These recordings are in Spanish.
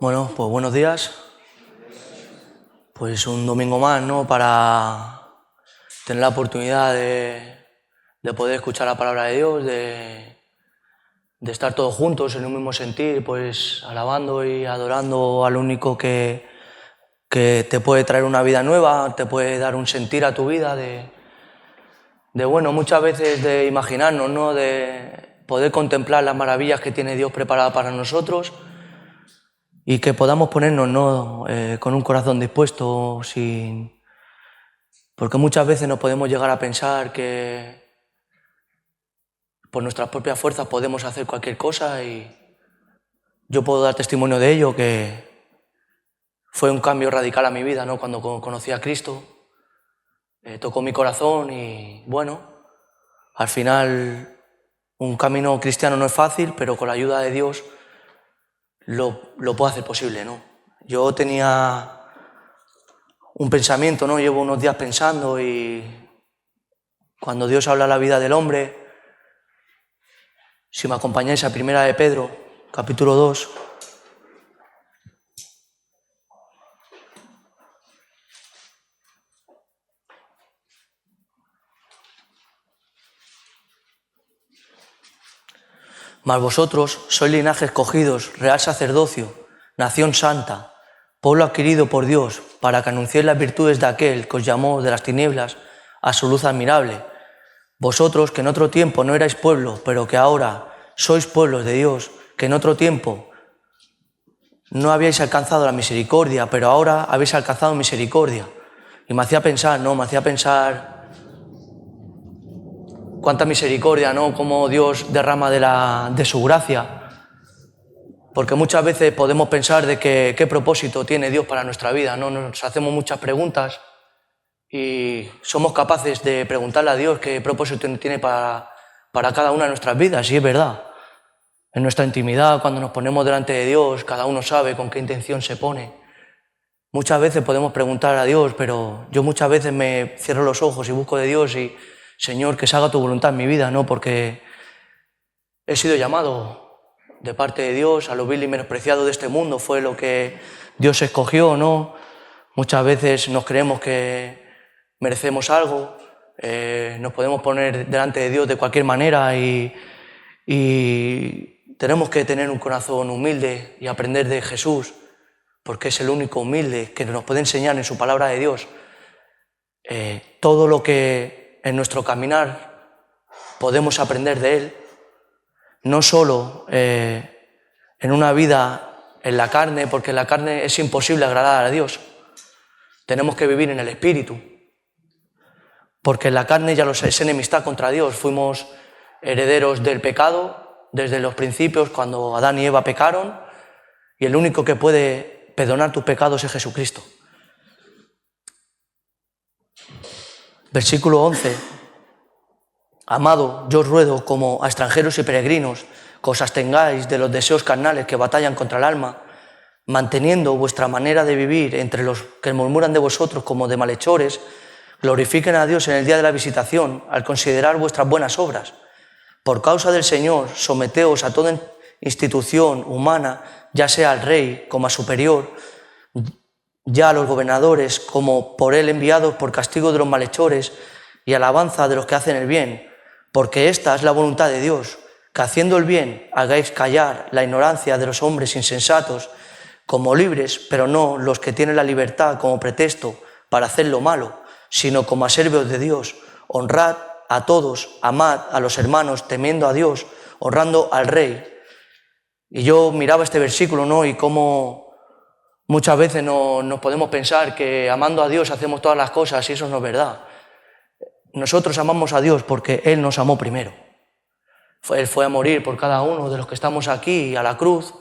Bueno, pues buenos días. Pues un domingo más, ¿no? Para tener la oportunidad de poder escuchar la palabra de Dios, de estar todos juntos en un mismo sentir, pues alabando y adorando al único que te puede traer una vida nueva, te puede dar un sentir a tu vida, bueno, muchas veces de imaginarnos, ¿no? De poder contemplar las maravillas que tiene Dios preparada para nosotros y que podamos ponernos, ¿no? Con un corazón dispuesto, porque muchas veces nos podemos llegar a pensar que por nuestras propias fuerzas podemos hacer cualquier cosa, y yo puedo dar testimonio de ello, que fue un cambio radical a mi vida, ¿no? Cuando conocí a Cristo, tocó mi corazón y bueno, al final un camino cristiano no es fácil, pero con la ayuda de Dios lo puedo hacer posible, ¿no? Yo tenía un pensamiento, ¿no? Llevo unos días pensando, y cuando Dios habla a la vida del hombre, si me acompañáis a 1 de Pedro, capítulo 2, mas vosotros sois linaje escogidos, real sacerdocio, nación santa, pueblo adquirido por Dios, para que anunciéis las virtudes de aquel que os llamó de las tinieblas a su luz admirable. Vosotros, que en otro tiempo no erais pueblo, pero que ahora sois pueblos de Dios, que en otro tiempo no habíais alcanzado la misericordia, pero ahora habéis alcanzado misericordia. Y me hacía pensar, ¿no? Me hacía pensar cuánta misericordia, ¿no? Cómo Dios derrama de su gracia. Porque muchas veces podemos pensar de qué propósito tiene Dios para nuestra vida, ¿no? Nos hacemos muchas preguntas y somos capaces de preguntarle a Dios qué propósito tiene para cada una de nuestras vidas, y es verdad. En nuestra intimidad, cuando nos ponemos delante de Dios, cada uno sabe con qué intención se pone. Muchas veces podemos preguntar a Dios, pero yo muchas veces me cierro los ojos y busco de Dios y, Señor, que se haga tu voluntad en mi vida, ¿no? Porque he sido llamado de parte de Dios a lo vil y menospreciado de este mundo, fue lo que Dios escogió, ¿no? Muchas veces nos creemos que merecemos algo, nos podemos poner delante de Dios de cualquier manera y tenemos que tener un corazón humilde y aprender de Jesús, porque es el único humilde que nos puede enseñar en su palabra de Dios todo lo que en nuestro caminar podemos aprender de Él, no solo en una vida en la carne, porque en la carne es imposible agradar a Dios. Tenemos que vivir en el Espíritu, porque en la carne ya es enemistad contra Dios. Fuimos herederos del pecado desde los principios, cuando Adán y Eva pecaron, y el único que puede perdonar tus pecados es Jesucristo. Versículo 11. Amado, yo os ruego, como a extranjeros y peregrinos, que os abstengáis de los deseos carnales que batallan contra el alma, manteniendo vuestra manera de vivir entre los que murmuran de vosotros como de malhechores. Glorifiquen a Dios en el día de la visitación, al considerar vuestras buenas obras. Por causa del Señor, someteos a toda institución humana, ya sea al rey como a superior, ya a los gobernadores como por él enviados por castigo de los malhechores y alabanza de los que hacen el bien, porque esta es la voluntad de Dios, que haciendo el bien hagáis callar la ignorancia de los hombres insensatos, como libres, pero no los que tienen la libertad como pretexto para hacer lo malo, sino como a siervos de Dios. Honrad a todos, amad a los hermanos, temiendo a Dios, honrando al Rey. Y yo miraba este versículo, ¿no? Y cómo muchas veces nos podemos pensar que amando a Dios hacemos todas las cosas, y eso no es verdad. Nosotros amamos a Dios porque Él nos amó primero. Él fue a morir por cada uno de los que estamos aquí a la cruz,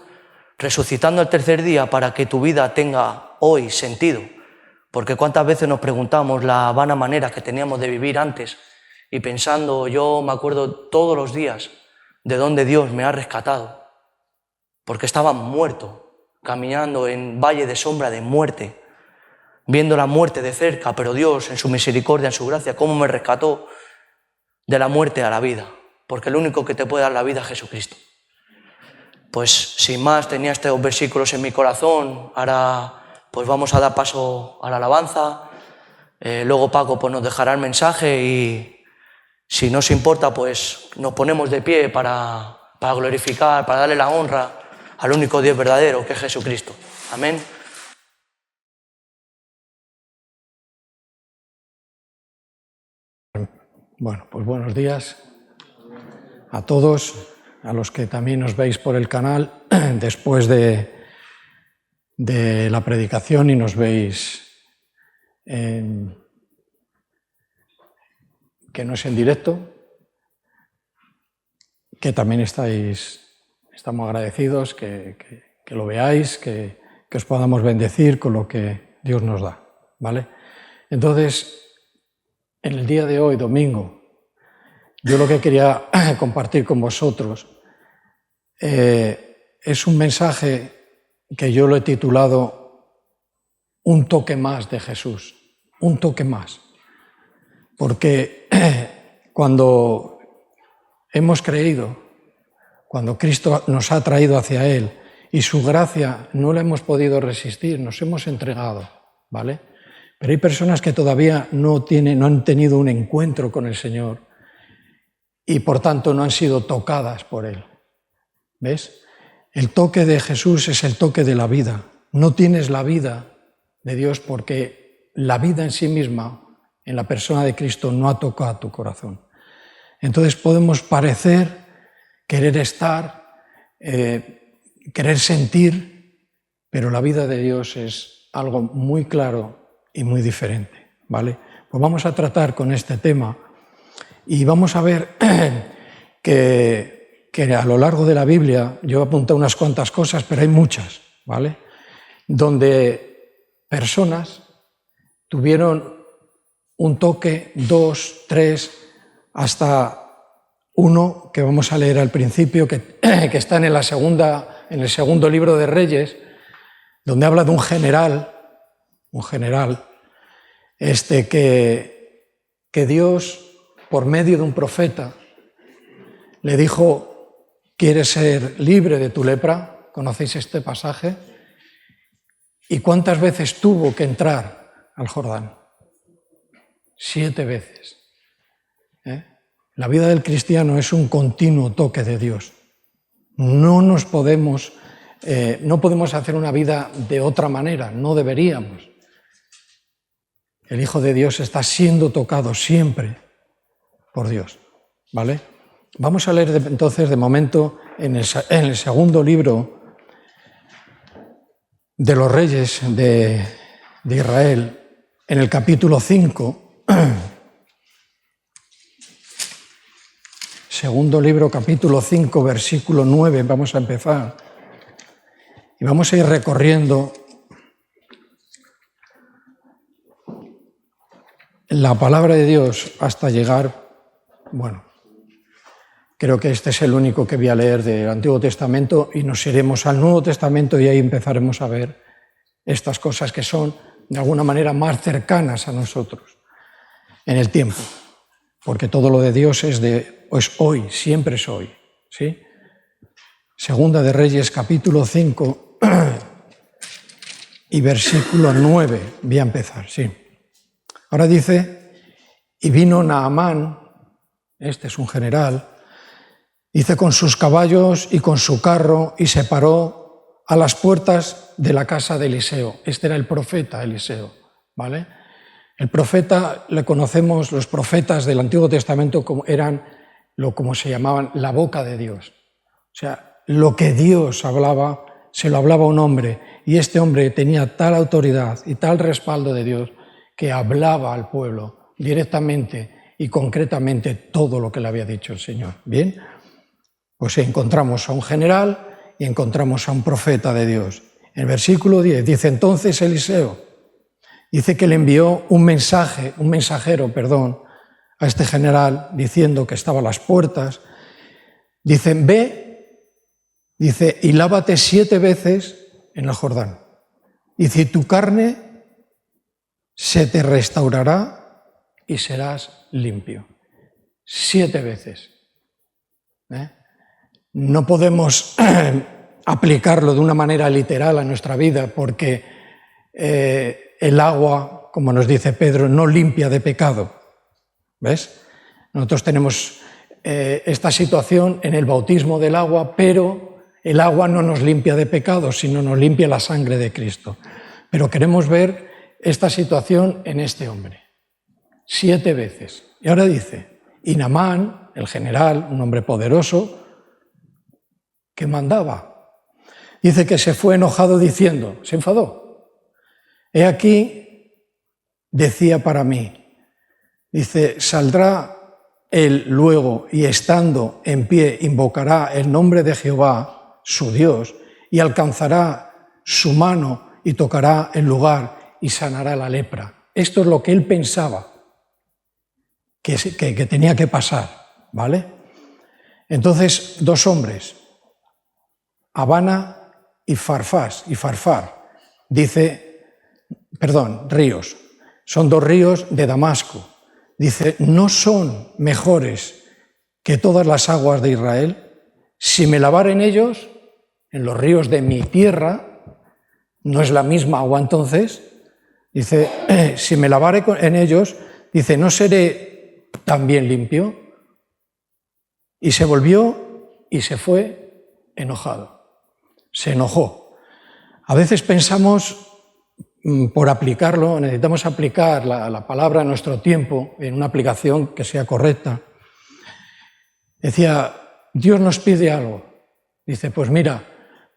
resucitando el tercer día para que tu vida tenga hoy sentido. Porque cuántas veces nos preguntamos la vana manera que teníamos de vivir antes, y pensando, yo me acuerdo todos los días de dónde Dios me ha rescatado, porque estaba muerto, caminando en valle de sombra de muerte, viendo la muerte de cerca, pero Dios en su misericordia, en su gracia, cómo me rescató de la muerte a la vida, porque el único que te puede dar la vida es Jesucristo. pues sin más tenía estos versículos en mi corazón. Ahora pues vamos a dar paso a la alabanza. Luego Paco pues nos dejará el mensaje y si no os importa pues nos ponemos de pie para glorificar, para darle la honra al único Dios verdadero que es Jesucristo. Amén. Bueno, pues buenos días a todos, a los que también nos veis por el canal después de la predicación y nos veis que no es en directo, que también estamos agradecidos, que lo veáis, que os podamos bendecir con lo que Dios nos da, ¿vale? Entonces, en el día de hoy, domingo, yo lo que quería compartir con vosotros es un mensaje que yo lo he titulado Un toque más de Jesús, un toque más. Porque cuando hemos creído, cuando Cristo nos ha traído hacia Él y su gracia no la hemos podido resistir, nos hemos entregado, ¿vale? Pero hay personas que todavía no han tenido un encuentro con el Señor y por tanto no han sido tocadas por Él. ¿Ves? El toque de Jesús es el toque de la vida. No tienes la vida de Dios porque la vida en sí misma, en la persona de Cristo, no ha tocado tu corazón. Entonces podemos parecer, querer estar, querer sentir, pero la vida de Dios es algo muy claro y muy diferente, ¿vale? Pues vamos a tratar con este tema y vamos a ver que a lo largo de la Biblia, yo he apuntado unas cuantas cosas, pero hay muchas, ¿vale? Donde personas tuvieron un toque, 2, 3, hasta uno que vamos a leer al principio, que está en el segundo libro de Reyes, donde habla de un general, que Dios, por medio de un profeta, le dijo: ¿quieres ser libre de tu lepra? ¿Conocéis este pasaje? ¿Y cuántas veces tuvo que entrar al Jordán? 7 veces. La vida del cristiano es un continuo toque de Dios. No podemos hacer una vida de otra manera, no deberíamos. El Hijo de Dios está siendo tocado siempre por Dios, ¿vale? Vamos a leer entonces de momento en el segundo libro de los Reyes de Israel, en el capítulo 5, segundo libro, capítulo 5, versículo 9, vamos a empezar. Y vamos a ir recorriendo la palabra de Dios hasta llegar, bueno, creo que este es el único que voy a leer del Antiguo Testamento y nos iremos al Nuevo Testamento y ahí empezaremos a ver estas cosas que son de alguna manera más cercanas a nosotros en el tiempo, porque todo lo de Dios es hoy, siempre es hoy, ¿sí? Segunda de Reyes, capítulo 5 y versículo 9, voy a empezar, sí. Ahora dice: y vino Naamán, este es un general, dice, con sus caballos y con su carro, y se paró a las puertas de la casa de Eliseo. Este era el profeta Eliseo, ¿vale? El profeta, le conocemos, los profetas del Antiguo Testamento como se llamaban la boca de Dios. O sea, lo que Dios hablaba, se lo hablaba a un hombre, y este hombre tenía tal autoridad y tal respaldo de Dios que hablaba al pueblo directamente y concretamente todo lo que le había dicho el Señor. ¿Bien? Pues encontramos a un general y encontramos a un profeta de Dios. En el versículo 10 dice: entonces Eliseo, dice que le envió un mensajero, a este general, diciendo que estaba a las puertas. Dice: ve, dice, y lávate 7 veces en el Jordán. Dice: y tu carne se te restaurará y serás limpio. 7 veces. No podemos aplicarlo de una manera literal a nuestra vida, porque el agua, como nos dice Pedro, no limpia de pecado. ¿Ves? Nosotros tenemos esta situación en el bautismo del agua, pero el agua no nos limpia de pecado, sino nos limpia la sangre de Cristo. Pero queremos ver esta situación en este hombre. 7 veces. Y ahora dice, y Naamán, el general, un hombre poderoso, que mandaba. Dice que se fue enojado diciendo, se enfadó. He aquí, decía para mí, dice, saldrá él luego y estando en pie invocará el nombre de Jehová, su Dios, y alcanzará su mano y tocará el lugar y sanará la lepra. Esto es lo que él pensaba que tenía que pasar, ¿vale? Entonces, 2 hombres, Abana y Farfar, ríos, son 2 ríos de Damasco. Dice, ¿no son mejores que todas las aguas de Israel? Si me lavare en ellos, en los ríos de mi tierra, no es la misma agua entonces, dice, si me lavare en ellos, dice, ¿no seré también limpio? Y se volvió y se fue enojado. Se enojó. A veces pensamos, por aplicarlo, necesitamos aplicar la palabra a nuestro tiempo en una aplicación que sea correcta. Decía, Dios nos pide algo. Dice, pues mira,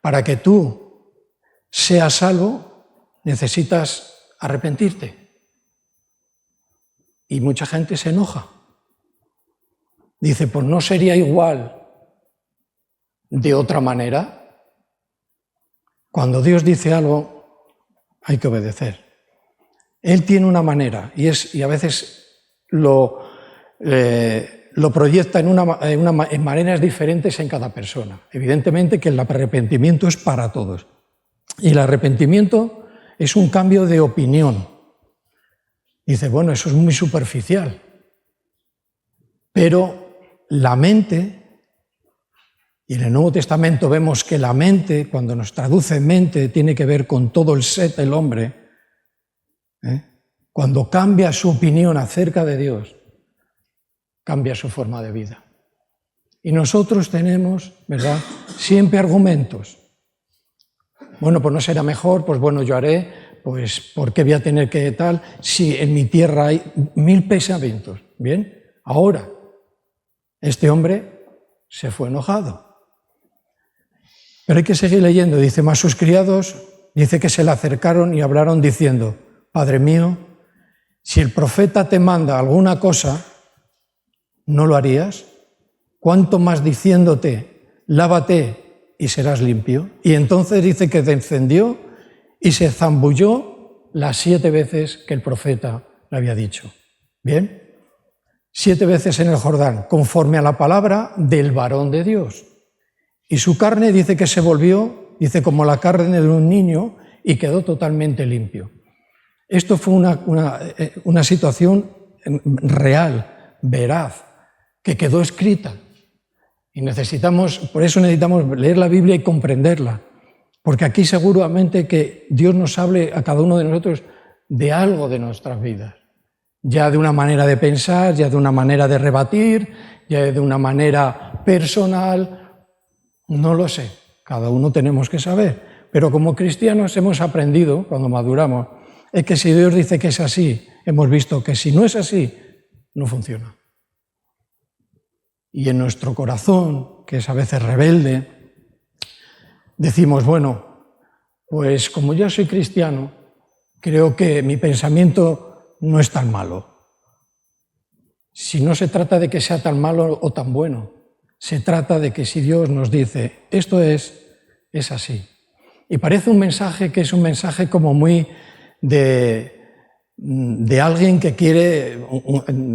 para que tú seas salvo, necesitas arrepentirte. Y mucha gente se enoja. Dice, pues no sería igual de otra manera. Cuando Dios dice algo, hay que obedecer. Él tiene una manera y a veces lo proyecta en maneras diferentes en cada persona. Evidentemente que el arrepentimiento es para todos. Y el arrepentimiento es un cambio de opinión. Dice, bueno, eso es muy superficial. Pero la mente, y en el Nuevo Testamento vemos que la mente, cuando nos traduce mente, tiene que ver con todo el ser del hombre. Cuando cambia su opinión acerca de Dios, cambia su forma de vida. Y nosotros tenemos, ¿verdad?, siempre argumentos. Bueno, pues no será mejor, pues bueno, yo haré, pues ¿por qué voy a tener que tal? Si en mi tierra hay 1000 pensamientos. Bien, ahora, este hombre se fue enojado. Pero hay que seguir leyendo. Dice, mas sus criados, dice que se le acercaron y hablaron diciendo, Padre mío, si el profeta te manda alguna cosa, ¿no lo harías? ¿Cuánto más diciéndote, lávate y serás limpio? Y entonces dice que descendió y se zambulló las 7 veces que el profeta le había dicho. ¿Bien? 7 veces en el Jordán, conforme a la palabra del varón de Dios. Y su carne dice que se volvió, dice, como la carne de un niño y quedó totalmente limpio. Esto fue una situación real, veraz, que quedó escrita. Y por eso necesitamos leer la Biblia y comprenderla. Porque aquí seguramente que Dios nos hable a cada uno de nosotros de algo de nuestras vidas. Ya de una manera de pensar, ya de una manera de rebatir, ya de una manera personal. No lo sé, cada uno tenemos que saber. Pero como cristianos hemos aprendido, cuando maduramos, es que si Dios dice que es así, hemos visto que si no es así, no funciona. Y en nuestro corazón, que es a veces rebelde, decimos, bueno, pues como yo soy cristiano, creo que mi pensamiento no es tan malo. Si no se trata de que sea tan malo o tan bueno, se trata de que si Dios nos dice, esto es así. Y parece un mensaje que es un mensaje como muy de alguien que quiere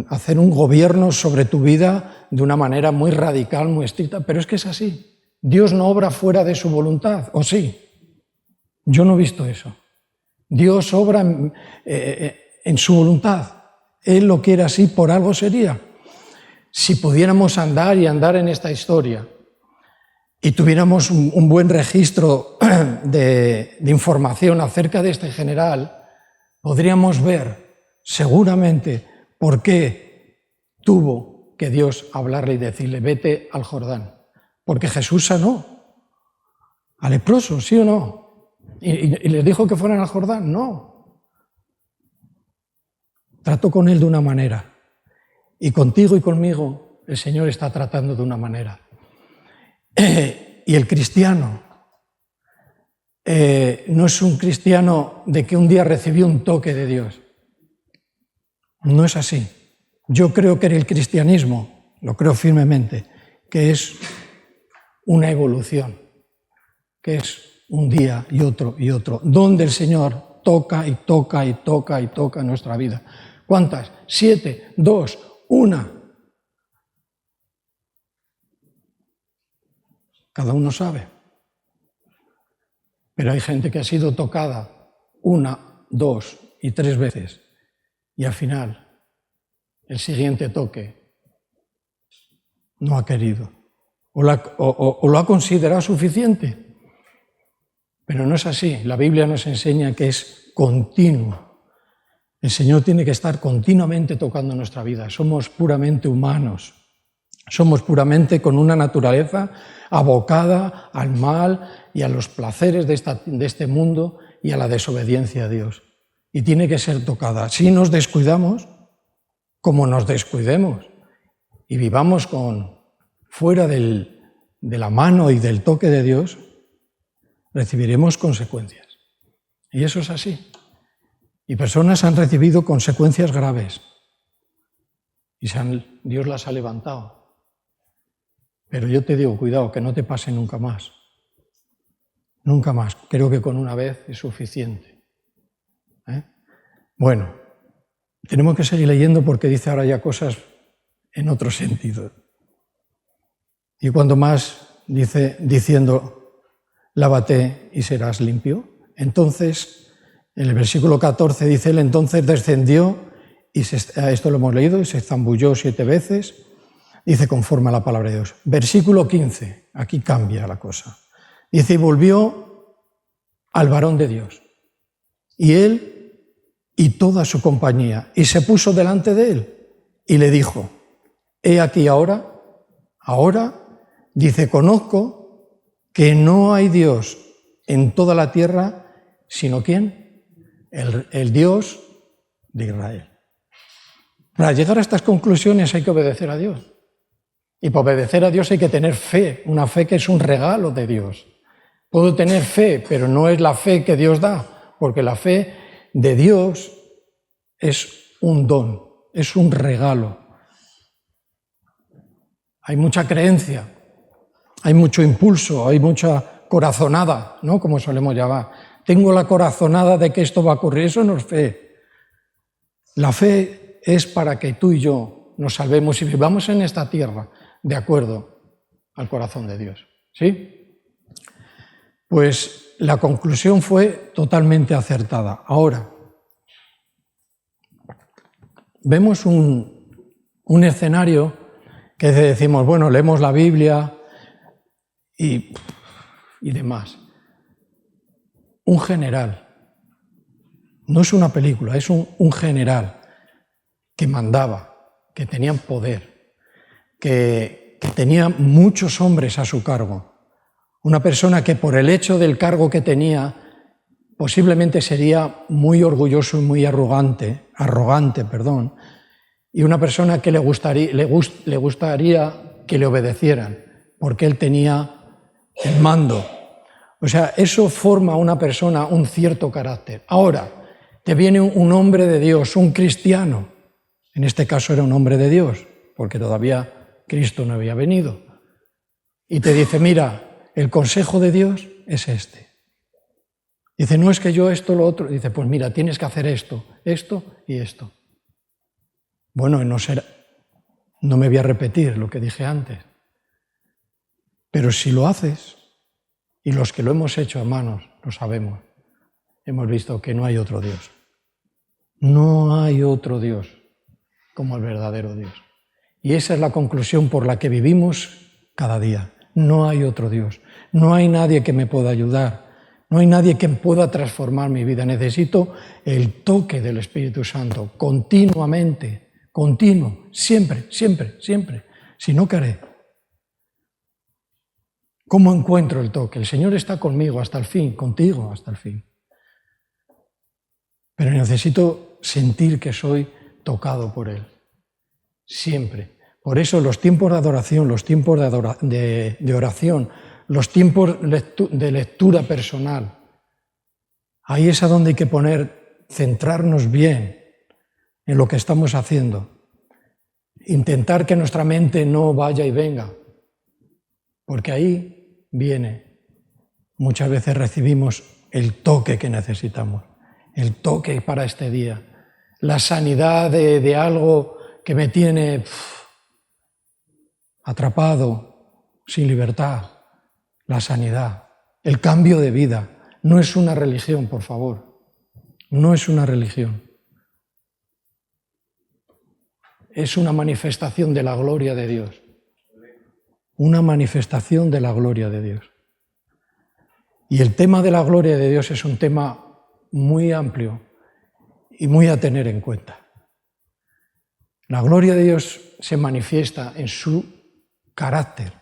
hacer un gobierno sobre tu vida de una manera muy radical, muy estricta, pero es que es así. Dios no obra fuera de su voluntad, ¿o sí? Yo no he visto eso. Dios obra en su voluntad. Él lo quiere así, por algo sería. Si pudiéramos andar en esta historia, y tuviéramos un buen registro de información acerca de este general, podríamos ver seguramente por qué tuvo que Dios hablarle y decirle, vete al Jordán. Porque Jesús sanó a leprosos, ¿sí o no? ¿Y les dijo que fueran al Jordán? No. Trató con él de una manera. Y contigo y conmigo el Señor está tratando de una manera. Y el cristiano no es un cristiano de que un día recibió un toque de Dios. No es así. Yo creo que el cristianismo, lo creo firmemente, que es una evolución, que es un día y otro, donde el Señor toca y toca y toca y toca nuestra vida. ¿Cuántas? 7, 2, 1. Cada uno sabe. Pero hay gente que ha sido tocada 1, 2 y 3 veces y al final el siguiente toque no ha querido o lo ha considerado suficiente. Pero no es así. La Biblia nos enseña que es continuo. El Señor tiene que estar continuamente tocando nuestra vida. Somos puramente humanos. Somos puramente con una naturaleza abocada al mal y a los placeres de este mundo y a la desobediencia a Dios. Y tiene que ser tocada. Si nos descuidamos, como nos descuidemos, y vivamos fuera de la mano y del toque de Dios, recibiremos consecuencias. Y eso es así. Y personas han recibido consecuencias graves. Y Dios las ha levantado. Pero yo te digo, cuidado, que no te pase nunca más. Nunca más. Creo que con una vez es suficiente. Bueno, tenemos que seguir leyendo porque dice ahora ya cosas en otro sentido. Y cuando más dice, diciendo, lávate y serás limpio. Entonces, en el versículo 14 dice él, entonces descendió, y esto lo hemos leído, y se zambulló 7 veces, dice conforme a la palabra de Dios. Versículo 15, aquí cambia la cosa. Dice, y volvió al varón de Dios, y él y toda su compañía, y se puso delante de él, y le dijo, he aquí ahora, dice, conozco que no hay Dios en toda la tierra, sino ¿quién? El Dios de Israel. Para llegar a estas conclusiones hay que obedecer a Dios. Y para obedecer a Dios hay que tener fe, una fe que es un regalo de Dios. Puedo tener fe, pero no es la fe que Dios da, porque la fe de Dios es un don, es un regalo. Hay mucha creencia, hay mucho impulso, hay mucha corazonada, ¿no? Como solemos llamar. Tengo la corazonada de que esto va a ocurrir, eso no es fe. La fe es para que tú y yo nos salvemos y vivamos en esta tierra de acuerdo al corazón de Dios. ¿Sí? Pues la conclusión fue totalmente acertada. Ahora, vemos un escenario que decimos, bueno, leemos la Biblia y demás. Un general, no es una película, es un general que mandaba, que tenía poder, que tenía muchos hombres a su cargo. Una persona que por el hecho del cargo que tenía posiblemente sería muy orgulloso y muy arrogante, y una persona que le gustaría que le obedecieran, porque él tenía el mando. O sea, eso forma a una persona un cierto carácter. Ahora, te viene un hombre de Dios, un cristiano, en este caso era un hombre de Dios, porque todavía Cristo no había venido, y te dice, mira, el consejo de Dios es este. Dice, no es que yo esto, lo otro. Dice, pues mira, tienes que hacer esto, esto y esto. Bueno, no me voy a repetir lo que dije antes, pero si lo haces, y los que lo hemos hecho, hermanos, lo sabemos, hemos visto que no hay otro Dios. No hay otro Dios como el verdadero Dios. Y esa es la conclusión por la que vivimos cada día. No hay otro Dios. No hay nadie que me pueda ayudar. No hay nadie que pueda transformar mi vida. Necesito el toque del Espíritu Santo, continuamente, continuo, siempre, siempre, siempre. Si no, ¿qué haré? ¿Cómo encuentro el toque? El Señor está conmigo hasta el fin, contigo hasta el fin. Pero necesito sentir que soy tocado por Él, siempre. Por eso los tiempos de adoración, los tiempos de oración, los tiempos de lectura personal, ahí es a donde hay que centrarnos bien en lo que estamos haciendo. Intentar que nuestra mente no vaya y venga, porque ahí viene. Muchas veces recibimos el toque que necesitamos, el toque para este día, la sanidad de algo que me tiene atrapado, sin libertad, la sanidad, el cambio de vida. No es una religión, por favor, no es una religión. Es una manifestación de la gloria de Dios. Una manifestación de la gloria de Dios. Y el tema de la gloria de Dios es un tema muy amplio y muy a tener en cuenta. La gloria de Dios se manifiesta en su carácter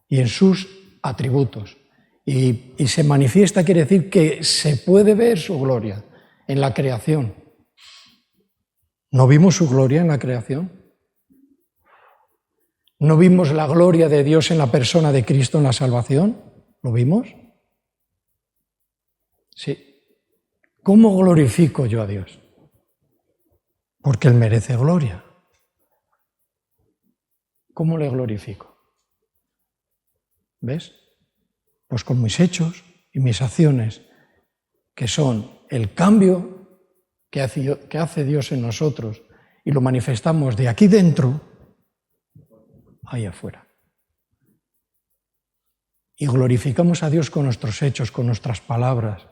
y en sus atributos. Y se manifiesta quiere decir que se puede ver su gloria en la creación. ¿No vimos su gloria en la creación? ¿No vimos la gloria de Dios en la persona de Cristo en la salvación? ¿Lo vimos? Sí. ¿Cómo glorifico yo a Dios? Porque Él merece gloria. ¿Cómo le glorifico? ¿Ves? Pues con mis hechos y mis acciones, que son el cambio que hace Dios en nosotros y lo manifestamos de aquí dentro, ahí afuera. Y glorificamos a Dios con nuestros hechos, con nuestras palabras,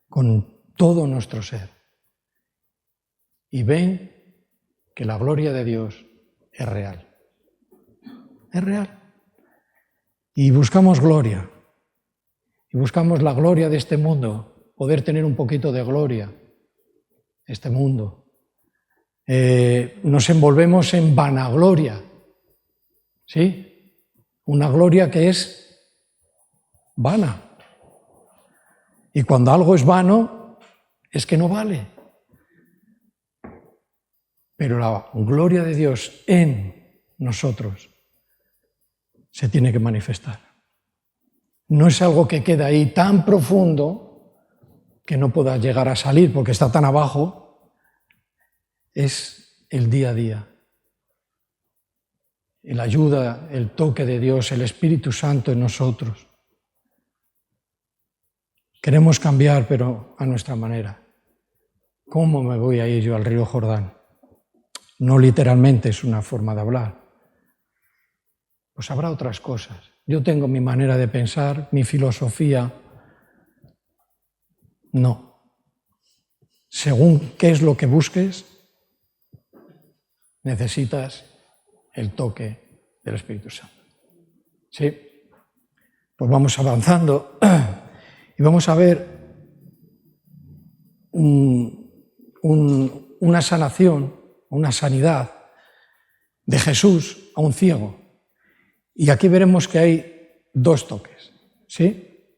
con todo nuestro ser. Y ven que la gloria de Dios es real. Es real. Y buscamos gloria. Y buscamos la gloria de este mundo, poder tener un poquito de gloria, este mundo. Nos envolvemos en vanagloria, ¿sí? Una gloria que es vana. Y cuando algo es vano, es que no vale. Pero la gloria de Dios en nosotros se tiene que manifestar. No es algo que queda ahí tan profundo que no pueda llegar a salir porque está tan abajo. Es el día a día. La ayuda, el toque de Dios, el Espíritu Santo en nosotros. Queremos cambiar, pero a nuestra manera. ¿Cómo me voy a ir yo al río Jordán? No literalmente, es una forma de hablar. Pues habrá otras cosas. Yo tengo mi manera de pensar, mi filosofía. No. Según qué es lo que busques, necesitas el toque del Espíritu Santo. ¿Sí? Pues vamos avanzando y vamos a ver una sanación, una sanidad de Jesús a un ciego. Y aquí veremos que hay dos toques. ¿Sí?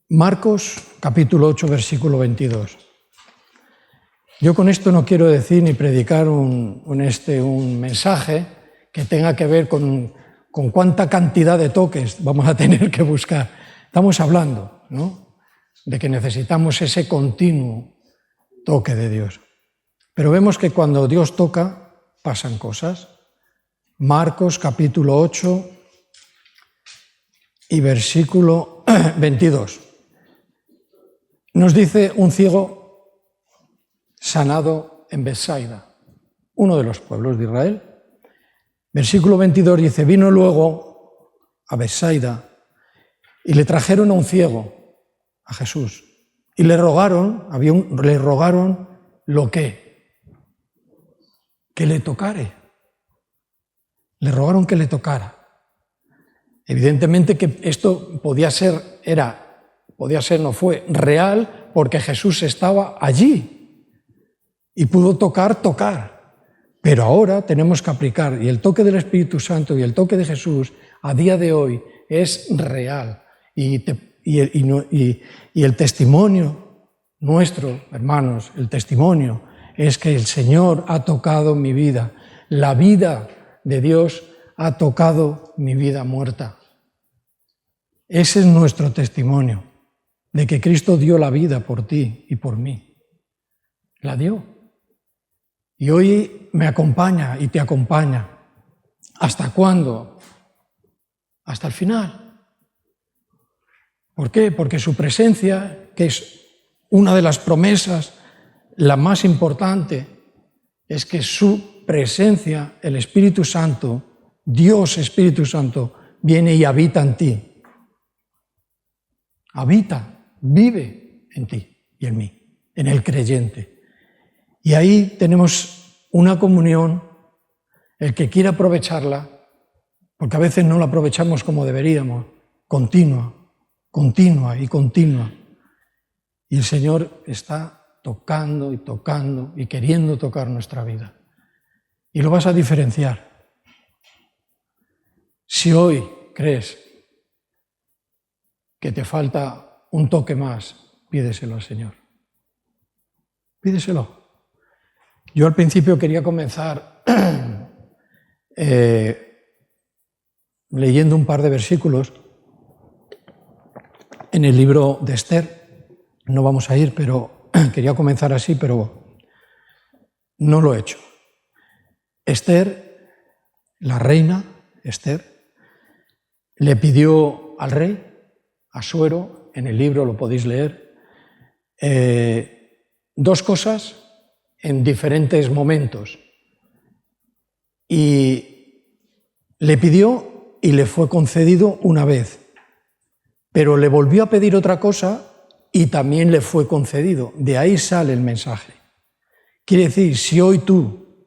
Marcos, capítulo 8, versículo 22. Yo con esto no quiero decir ni predicar un mensaje que tenga que ver con cuánta cantidad de toques vamos a tener que buscar. Estamos hablando, ¿no?, de que necesitamos ese continuo toque de Dios. Pero vemos que cuando Dios toca, pasan cosas. Marcos, capítulo 8 y versículo 22. Nos dice un ciego sanado en Betsaida, uno de los pueblos de Israel. Versículo 22 dice, vino luego a Betsaida y le trajeron a un ciego, a Jesús, y le rogaron lo que le tocare. Le rogaron que le tocara. Evidentemente que esto no fue real porque Jesús estaba allí y pudo tocar. Pero ahora tenemos que aplicar, y el toque del Espíritu Santo y el toque de Jesús a día de hoy es real. Y el testimonio nuestro, hermanos, el testimonio es que el Señor ha tocado mi vida. La vida de Dios ha tocado mi vida muerta. Ese es nuestro testimonio, de que Cristo dio la vida por ti y por mí. La dio. Y hoy me acompaña y te acompaña. ¿Hasta cuándo? Hasta el final. ¿Por qué? Porque su presencia, que es una de las promesas, la más importante, es que su presencia, el Espíritu Santo, Dios Espíritu Santo, viene y habita en ti. Habita, vive en ti y en mí, en el creyente. Y ahí tenemos una comunión, el que quiera aprovecharla, porque a veces no la aprovechamos como deberíamos, continua y continua. Y el Señor está tocando y queriendo tocar nuestra vida. Y lo vas a diferenciar. Si hoy crees que te falta un toque más, pídeselo al Señor. Pídeselo. Yo al principio quería comenzar leyendo un par de versículos en el libro de Esther. No vamos a ir, pero quería comenzar así, pero no lo he hecho. Esther, la reina Esther, le pidió al rey, Asuero, en el libro lo podéis leer, dos cosas en diferentes momentos. Y le pidió y le fue concedido una vez, pero le volvió a pedir otra cosa y también le fue concedido. De ahí sale el mensaje. Quiere decir, si hoy tú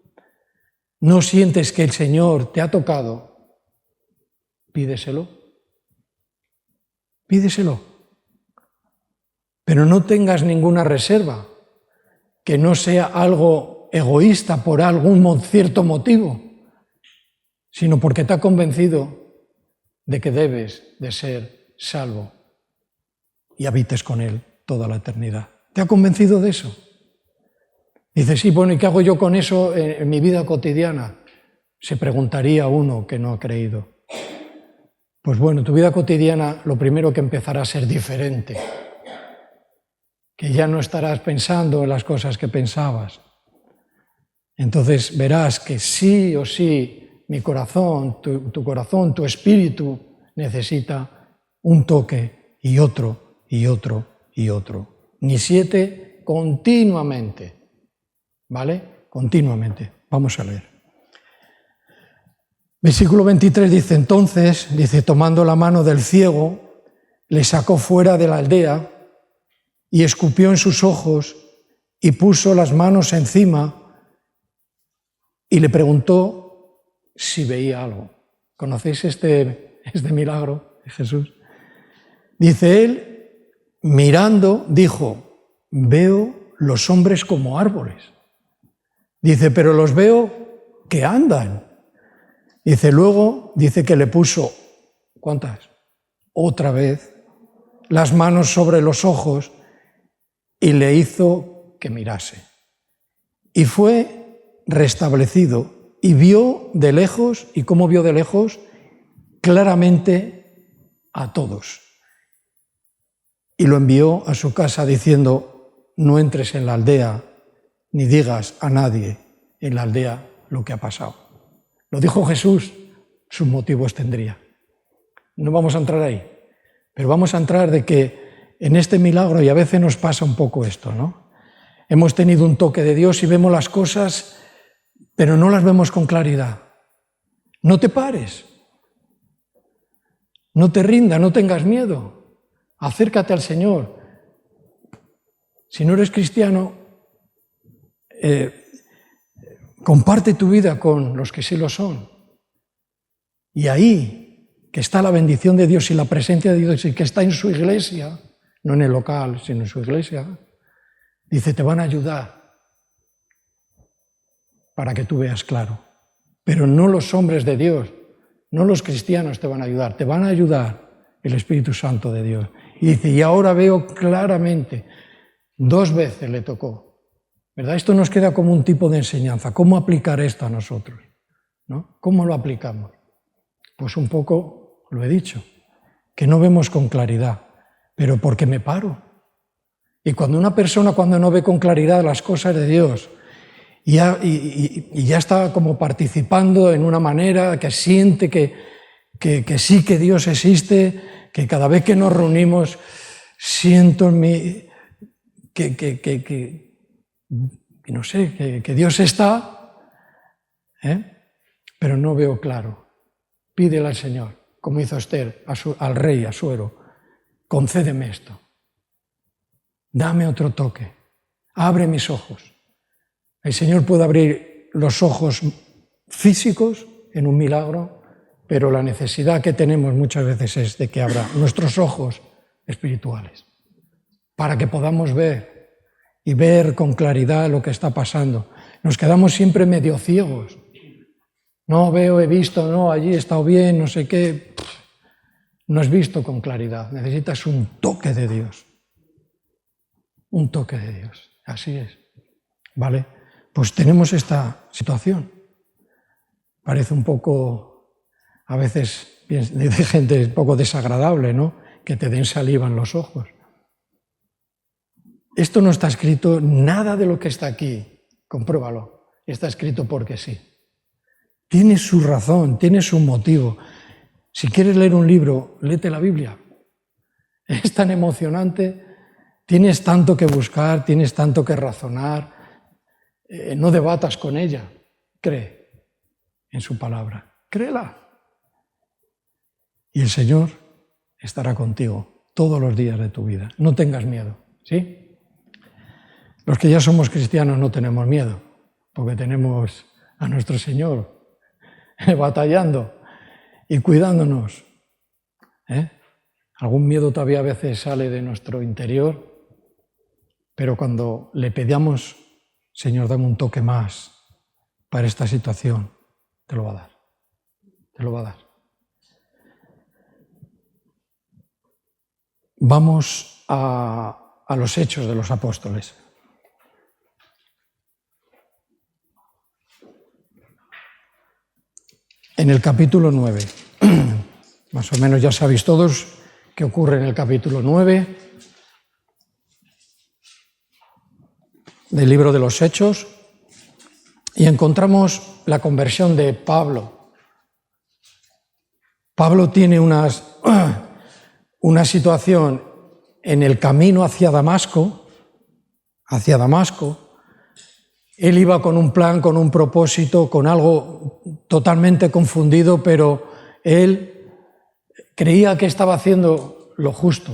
no sientes que el Señor te ha tocado, pídeselo. Pídeselo. Pero no tengas ninguna reserva, que no sea algo egoísta por algún cierto motivo, sino porque te ha convencido de que debes de ser salvo y habites con Él toda la eternidad. ¿Te ha convencido de eso? Dices, sí, bueno, ¿y qué hago yo con eso en mi vida cotidiana? Se preguntaría uno que no ha creído. Pues bueno, tu vida cotidiana lo primero que empezará a ser diferente, que ya no estarás pensando en las cosas que pensabas. Entonces verás que sí o sí mi corazón, tu corazón, tu espíritu necesita un toque y otro y otro y otro. Ni 7 continuamente, ¿vale? Continuamente. Vamos a leer. Versículo 23 dice, entonces, tomando la mano del ciego, le sacó fuera de la aldea y escupió en sus ojos y puso las manos encima y le preguntó si veía algo. ¿Conocéis este milagro de Jesús? Dice él, mirando, dijo, veo los hombres como árboles. Dice, pero los veo que andan. Dice, luego, dice que le puso, ¿cuántas? Otra vez, las manos sobre los ojos y le hizo que mirase. Y fue restablecido y vio de lejos, ¿y cómo vio de lejos? Claramente a todos. Y lo envió a su casa diciendo, no entres en la aldea ni digas a nadie en la aldea lo que ha pasado. Lo dijo Jesús, sus motivos tendría. No vamos a entrar ahí, pero vamos a entrar de que en este milagro, y a veces nos pasa un poco esto, ¿no? Hemos tenido un toque de Dios y vemos las cosas, pero no las vemos con claridad. No te pares, no te rindas, no tengas miedo, acércate al Señor. Si no eres cristiano, comparte tu vida con los que sí lo son. Y ahí que está la bendición de Dios y la presencia de Dios y que está en su iglesia, no en el local, sino en su iglesia, dice, te van a ayudar para que tú veas claro. Pero no los hombres de Dios, no los cristianos te van a ayudar, te van a ayudar el Espíritu Santo de Dios. Y dice, y ahora veo claramente, 2 veces le tocó, ¿verdad? Esto nos queda como un tipo de enseñanza. ¿Cómo aplicar esto a nosotros? ¿No? ¿Cómo lo aplicamos? Pues un poco, lo he dicho, que no vemos con claridad, pero porque me paro. Y cuando una persona, cuando no ve con claridad las cosas de Dios, y ya está como participando en una manera que siente que sí, que Dios existe, que cada vez que nos reunimos siento en mí no sé, que Dios está, pero no veo claro. Pídele al Señor, como hizo Esther, al rey Asuero, concédeme esto, dame otro toque, abre mis ojos. El Señor puede abrir los ojos físicos en un milagro, pero la necesidad que tenemos muchas veces es de que abra nuestros ojos espirituales, para que podamos ver y ver con claridad lo que está pasando. Nos quedamos siempre medio ciegos. No veo, he visto, no, allí he estado bien, no sé qué. No has visto con claridad. Necesitas un toque de Dios. Un toque de Dios. Así es. ¿Vale? Pues tenemos esta situación. Parece un poco, a veces, de gente un poco desagradable, ¿no? Que te den saliva en los ojos. Esto no está escrito, nada de lo que está aquí, compruébalo, está escrito porque sí. Tiene su razón, tiene su motivo. Si quieres leer un libro, léete la Biblia. Es tan emocionante, tienes tanto que buscar, tienes tanto que razonar. No debatas con ella, cree en su palabra, créela. Y el Señor estará contigo todos los días de tu vida. No tengas miedo, ¿sí? Los que ya somos cristianos no tenemos miedo, porque tenemos a nuestro Señor batallando y cuidándonos. Algún miedo todavía a veces sale de nuestro interior, pero cuando le pedamos, Señor, dame un toque más para esta situación, te lo va a dar. Te lo va a dar. Vamos a los Hechos de los Apóstoles. En el capítulo 9, más o menos ya sabéis todos qué ocurre en el capítulo 9 del libro de los Hechos, y encontramos la conversión de Pablo. Pablo tiene una situación en el camino hacia Damasco. Él iba con un plan, con un propósito, con algo totalmente confundido, pero él creía que estaba haciendo lo justo.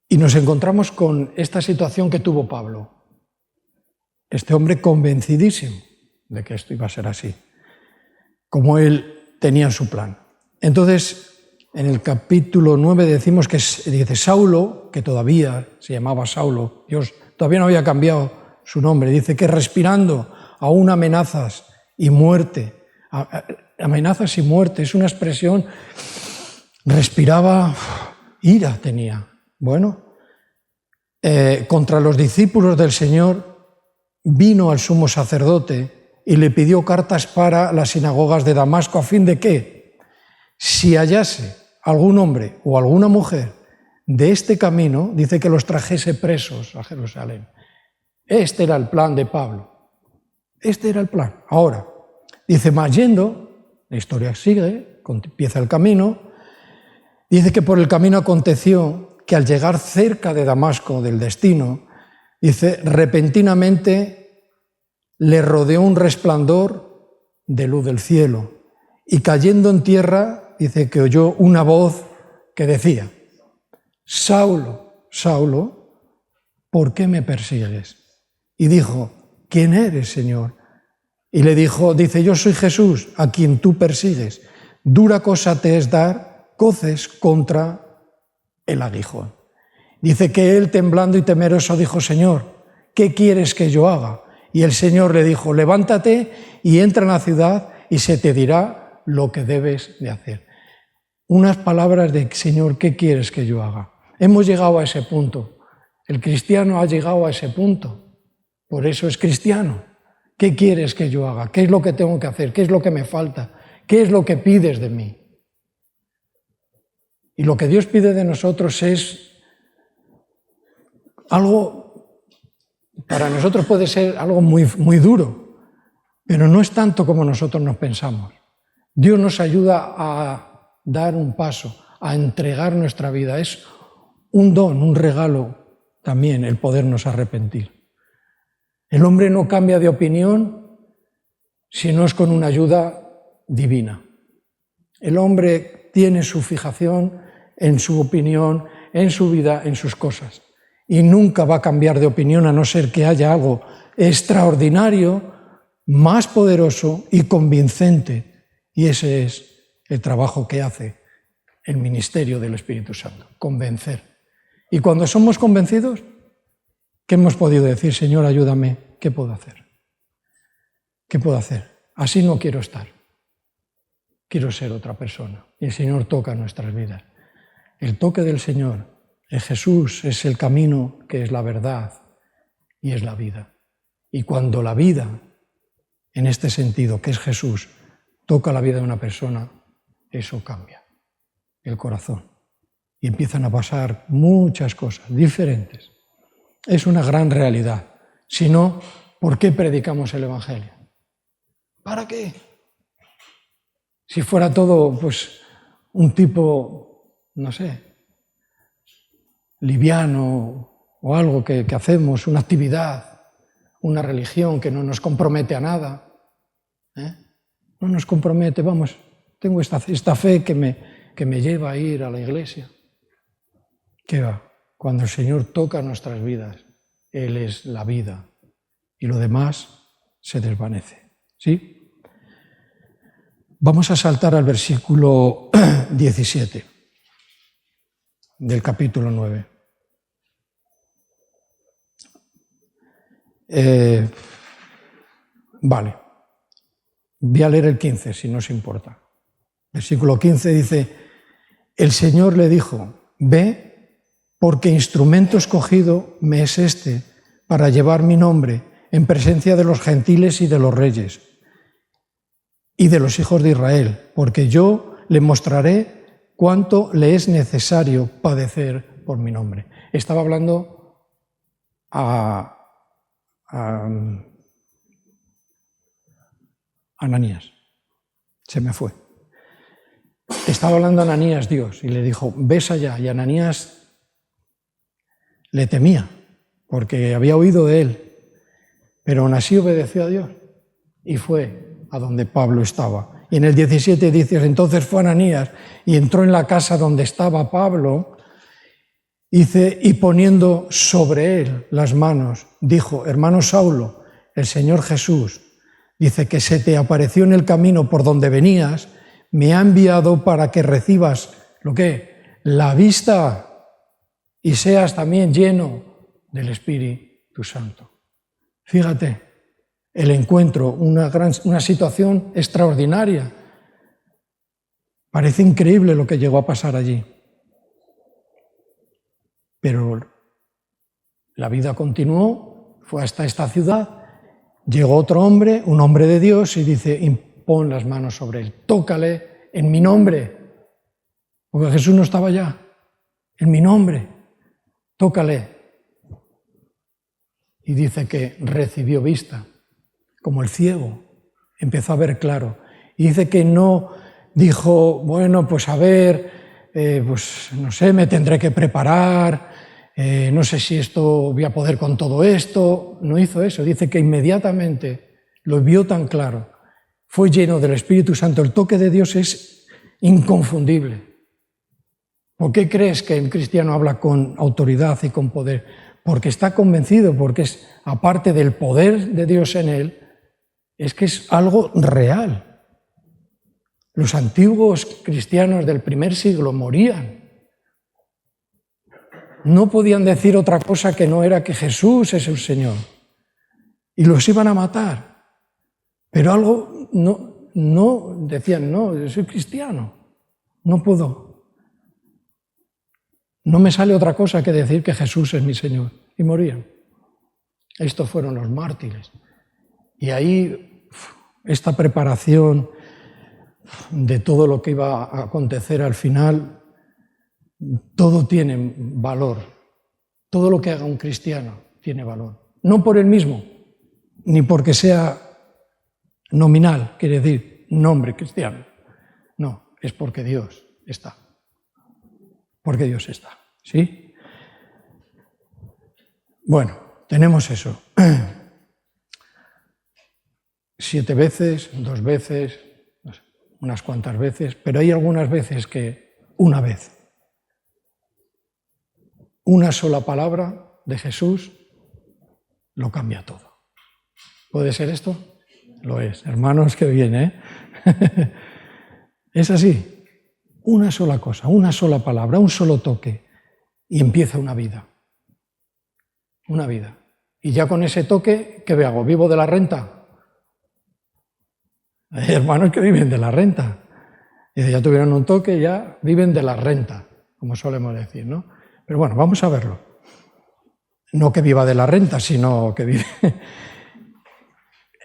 Y nos encontramos con esta situación que tuvo Pablo. Este hombre convencidísimo de que esto iba a ser así, como él tenía su plan. Entonces, en el capítulo 9 decimos que dice Saulo, que todavía se llamaba Saulo, Dios todavía no había cambiado su nombre, dice que respirando aún amenazas y muerte, es una expresión, respiraba, ira tenía. Bueno, contra los discípulos del Señor vino al sumo sacerdote y le pidió cartas para las sinagogas de Damasco, a fin de que, si hallase algún hombre o alguna mujer de este camino, dice que los trajese presos a Jerusalén. Este era el plan de Pablo. Este era el plan. Ahora, dice, más yendo, la historia sigue, empieza el camino, dice que por el camino aconteció que al llegar cerca de Damasco, del destino, dice, repentinamente le rodeó un resplandor de luz del cielo y cayendo en tierra, dice que oyó una voz que decía, Saulo, Saulo, ¿por qué me persigues? Y dijo, ¿quién eres, Señor? Dice, yo soy Jesús, a quien tú persigues. Dura cosa te es dar coces contra el aguijón. Dice que él, temblando y temeroso, dijo: Señor, ¿qué quieres que yo haga? Y el Señor le dijo: levántate y entra en la ciudad y se te dirá lo que debes de hacer. Unas palabras de: Señor, ¿qué quieres que yo haga? Hemos llegado a ese punto. El cristiano ha llegado a ese punto. Por eso es cristiano. ¿Qué quieres que yo haga? ¿Qué es lo que tengo que hacer? ¿Qué es lo que me falta? ¿Qué es lo que pides de mí? Y lo que Dios pide de nosotros es algo, para nosotros puede ser algo muy, muy duro, pero no es tanto como nosotros nos pensamos. Dios nos ayuda a dar un paso, a entregar nuestra vida. Es un don, un regalo también el podernos arrepentir. El hombre no cambia de opinión si no es con una ayuda divina. El hombre tiene su fijación en su opinión, en su vida, en sus cosas. Y nunca va a cambiar de opinión a no ser que haya algo extraordinario, más poderoso y convincente. Y ese es el trabajo que hace el ministerio del Espíritu Santo, convencer. Y cuando somos convencidos, ¿qué hemos podido decir? Señor, ayúdame, ¿qué puedo hacer? ¿Qué puedo hacer? Así no quiero estar. Quiero ser otra persona. Y el Señor toca nuestras vidas. El toque del Señor, el Jesús, es el camino que es la verdad y es la vida. Y cuando la vida, en este sentido, que es Jesús, toca la vida de una persona, eso cambia el corazón. Y empiezan a pasar muchas cosas diferentes. Es una gran realidad. Si no, ¿por qué predicamos el Evangelio? ¿Para qué? Si fuera todo, pues, un tipo, no sé, liviano o algo que hacemos, una actividad, una religión que no nos compromete a nada, no nos compromete, vamos, tengo esta fe que me lleva a ir a la iglesia. ¿Qué va? Cuando el Señor toca nuestras vidas, Él es la vida y lo demás se desvanece. ¿Sí? Vamos a saltar al versículo 17 del capítulo 9. Vale. Voy a leer el 15, si no os importa. Versículo 15 dice: el Señor le dijo: ve, porque instrumento escogido me es este para llevar mi nombre en presencia de los gentiles y de los reyes y de los hijos de Israel, porque yo le mostraré cuánto le es necesario padecer por mi nombre. Estaba hablando a Ananías. Se me fue. Estaba hablando a Ananías Dios y le dijo: ves allá. Y Ananías le temía porque había oído de él, pero aún así obedeció a Dios y fue a donde Pablo estaba. Y en el 17 dice: entonces fue Ananías y entró en la casa donde estaba Pablo, dice, y poniendo sobre él las manos, dijo: hermano Saulo, el Señor Jesús, dice, que se te apareció en el camino por donde venías, me ha enviado para que recibas, ¿lo qué? La vista, y seas también lleno del Espíritu Santo. Fíjate, el encuentro, una situación extraordinaria. Parece increíble lo que llegó a pasar allí. Pero la vida continuó, fue hasta esta ciudad, llegó otro hombre, un hombre de Dios, y dice: pon las manos sobre él, tócale en mi nombre, porque Jesús no estaba allá, en mi nombre, tócale. Y dice que recibió vista, como el ciego, empezó a ver claro. Y dice que no dijo: bueno, pues a ver, pues no sé, me tendré que preparar, no sé si voy a poder con todo esto. No hizo eso, dice que inmediatamente lo vio tan claro, fue lleno del Espíritu Santo. El toque de Dios es inconfundible. ¿Por qué crees que el cristiano habla con autoridad y con poder? Porque está convencido, porque es, aparte del poder de Dios en él, es que es algo real. Los antiguos cristianos del primer siglo morían. No podían decir otra cosa que no era que Jesús es el Señor. Y los iban a matar. Pero algo no decían, no, yo soy cristiano, no puedo. No me sale otra cosa que decir que Jesús es mi Señor. Y morían. Estos fueron los mártires. Y ahí esta preparación de todo lo que iba a acontecer al final, todo tiene valor. Todo lo que haga un cristiano tiene valor. No por él mismo, ni porque sea nominal, quiere decir nombre cristiano. No, es porque Dios está. Porque Dios está, ¿sí? Bueno, tenemos eso. 7 veces, 2 veces, no sé, unas cuantas veces, pero hay algunas veces que una vez. Una sola palabra de Jesús lo cambia todo. ¿Puede ser esto? Lo es. Hermanos, que bien, ¿eh? Es así. Una sola cosa, una sola palabra, un solo toque y empieza una vida. Una vida. Y ya con ese toque, ¿qué hago? ¿Vivo de la renta? Hay hermanos que viven de la renta. Y ya tuvieron un toque, ya viven de la renta, como solemos decir, ¿no? Pero bueno, vamos a verlo. No que viva de la renta, sino que vive...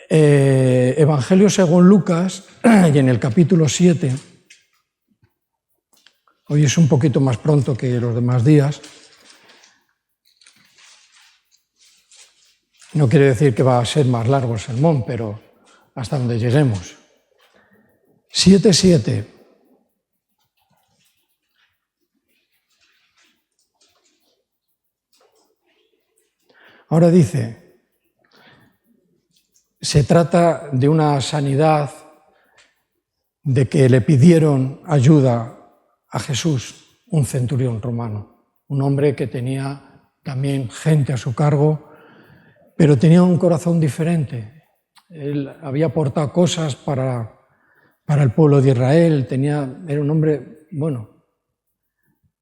Evangelio según Lucas, y en el capítulo 7, hoy es un poquito más pronto que los demás días. No quiere decir que va a ser más largo el sermón, pero hasta donde lleguemos. 7:7. Ahora dice, se trata de una sanidad, de que le pidieron ayuda a Jesús, un centurión romano, un hombre que tenía también gente a su cargo, pero tenía un corazón diferente. Él había aportado cosas para el pueblo de Israel, era un hombre, bueno,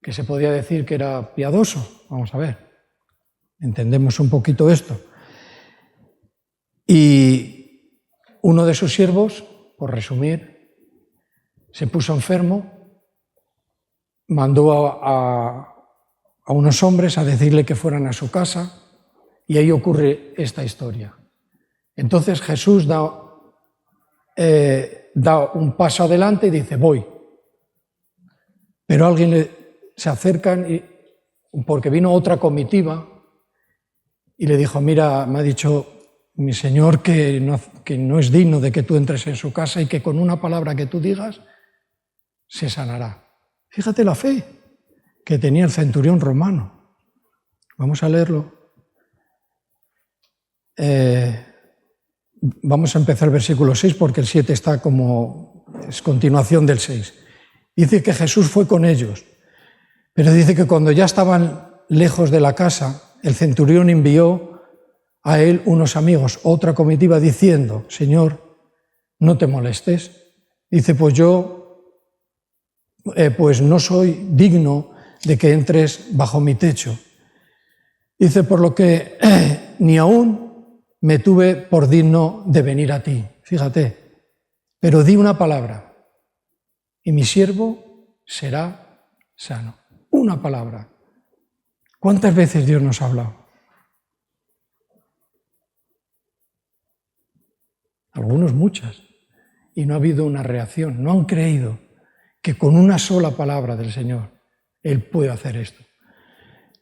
que se podía decir que era piadoso. Vamos a ver, entendemos un poquito esto. Y uno de sus siervos, por resumir, se puso enfermo, mandó a unos hombres a decirle que fueran a su casa, y ahí ocurre esta historia. Entonces Jesús da un paso adelante y dice, voy. Pero alguien se acercan, porque vino otra comitiva, y le dijo, mira, me ha dicho mi Señor que no es digno de que tú entres en su casa y que con una palabra que tú digas se sanará. Fíjate la fe que tenía el centurión romano. Vamos a leerlo. Vamos a empezar el versículo 6 porque el 7 está como es continuación del 6. Dice que Jesús fue con ellos, pero dice que cuando ya estaban lejos de la casa, el centurión envió a él unos amigos, otra comitiva, diciendo, Señor, no te molestes. Dice, pues yo no soy digno de que entres bajo mi techo. Dice, por lo que ni aún me tuve por digno de venir a ti. Fíjate, pero di una palabra y mi siervo será sano. Una palabra. ¿Cuántas veces Dios nos ha hablado? Algunos muchas, y no ha habido una reacción, no han creído que con una sola palabra del Señor Él puede hacer esto.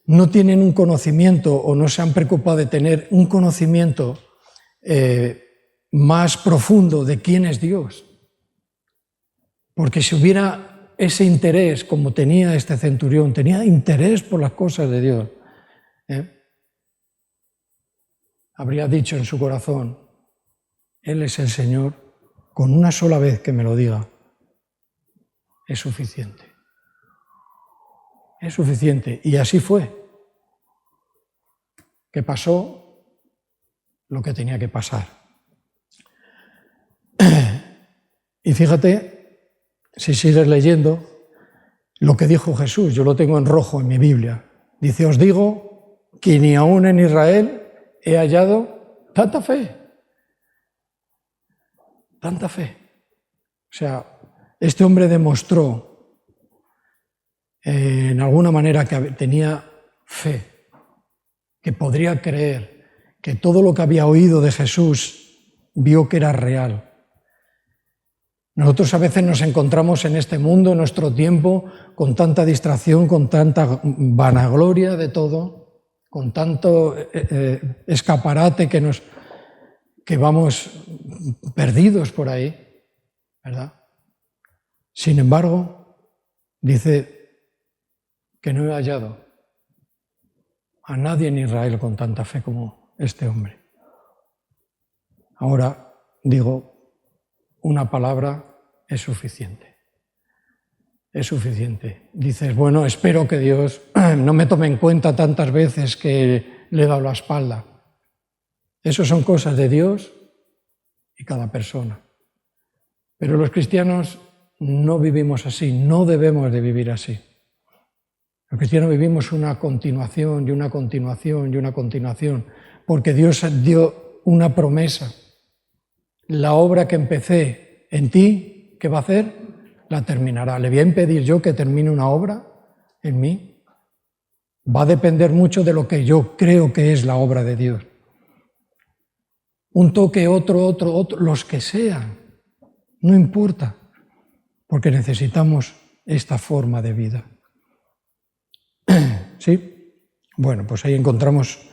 No tienen un conocimiento o no se han preocupado de tener un conocimiento más profundo de quién es Dios. Porque si hubiera ese interés, como tenía este centurión, tenía interés por las cosas de Dios, habría dicho en su corazón, Él es el Señor, con una sola vez que me lo diga, es suficiente. Es suficiente. Y así fue. Que pasó lo que tenía que pasar. Y fíjate si sigues leyendo, lo que dijo Jesús, yo lo tengo en rojo en mi Biblia. Dice, os digo que ni aún en Israel he hallado tanta fe. Tanta fe. O sea, este hombre demostró en alguna manera que tenía fe, que podría creer, que todo lo que había oído de Jesús vio que era real. Nosotros a veces nos encontramos en este mundo, en nuestro tiempo, con tanta distracción, con tanta vanagloria de todo, con tanto escaparate que vamos perdidos por ahí, ¿verdad? Sin embargo, dice que no he hallado a nadie en Israel con tanta fe como este hombre. Ahora digo, una palabra es suficiente. Es suficiente. Dices, bueno, espero que Dios no me tome en cuenta tantas veces que le he dado la espalda. Eso son cosas de Dios y cada persona. Pero los cristianos no vivimos así, no debemos de vivir así. Los cristianos vivimos una continuación y una continuación y una continuación, porque Dios dio una promesa. La obra que empecé en ti, ¿qué va a hacer? La terminará. ¿Le voy a impedir yo que termine una obra en mí? Va a depender mucho de lo que yo creo que es la obra de Dios. Un toque, otro, los que sean, no importa, porque necesitamos esta forma de vida. ¿Sí? Bueno, pues ahí encontramos.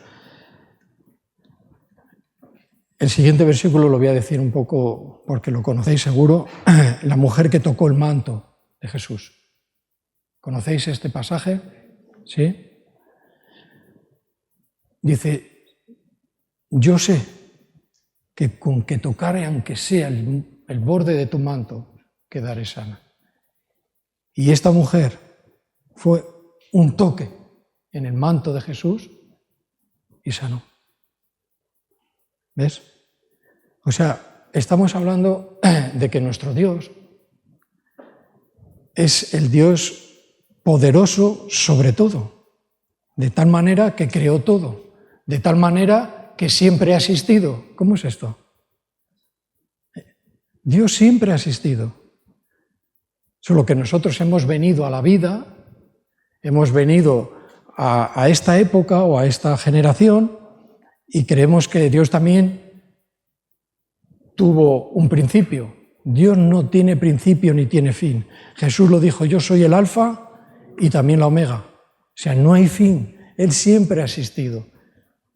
El siguiente versículo lo voy a decir un poco, porque lo conocéis seguro, la mujer que tocó el manto de Jesús. ¿Conocéis este pasaje? ¿Sí? Dice, yo sé que con que tocare, aunque sea el borde de tu manto, quedaré sana. Y esta mujer fue un toque en el manto de Jesús y sanó. ¿Ves? O sea, estamos hablando de que nuestro Dios es el Dios poderoso sobre todo, de tal manera que creó todo, de tal manera que siempre ha existido. ¿Cómo es esto? Dios siempre ha existido. Solo que nosotros hemos venido a la vida, hemos venido a esta época o a esta generación y creemos que Dios también tuvo un principio. Dios no tiene principio ni tiene fin. Jesús lo dijo, yo soy el alfa y también la omega. O sea, no hay fin. Él siempre ha existido.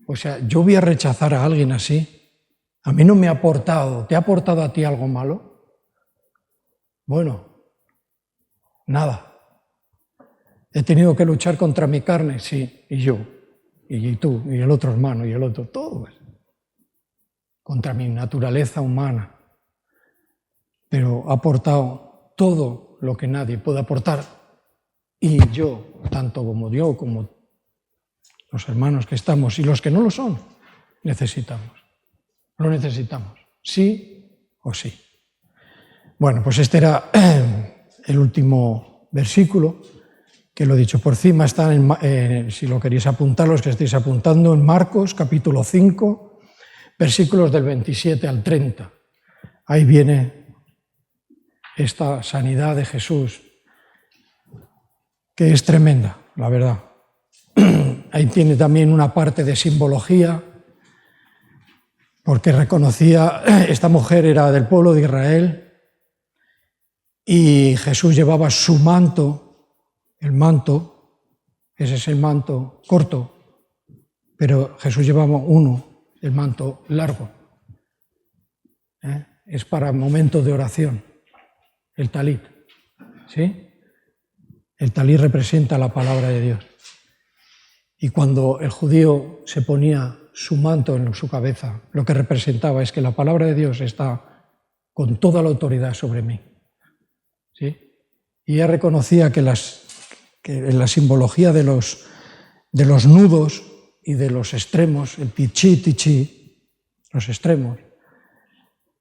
O sea, yo voy a rechazar a alguien así. A mí no me ha aportado. ¿Te ha aportado a ti algo malo? Bueno, nada. He tenido que luchar contra mi carne, sí, y yo, y tú, y el otro hermano, y el otro, todo. Contra mi naturaleza humana. Pero ha aportado todo lo que nadie puede aportar. Y yo, tanto como yo, como los hermanos que estamos, y los que no lo son, necesitamos. Lo necesitamos, sí o sí. Bueno, pues este era el último versículo, que lo he dicho por encima, está si lo queréis apuntar, los que estéis apuntando, en Marcos, capítulo 5, versículos del 27 al 30. Ahí viene esta sanidad de Jesús, que es tremenda, la verdad. Ahí tiene también una parte de simbología, porque reconocía, esta mujer era del pueblo de Israel, y Jesús llevaba su manto, el manto, ese es el manto corto, pero Jesús llevaba uno, el manto largo. Es para momentos de oración, el talit, ¿sí? El talit representa la palabra de Dios. Y cuando el judío se ponía su manto en su cabeza, lo que representaba es que la palabra de Dios está con toda la autoridad sobre mí. ¿Sí? Y ella reconocía que en la simbología de los nudos y de los extremos, el tichi, los extremos,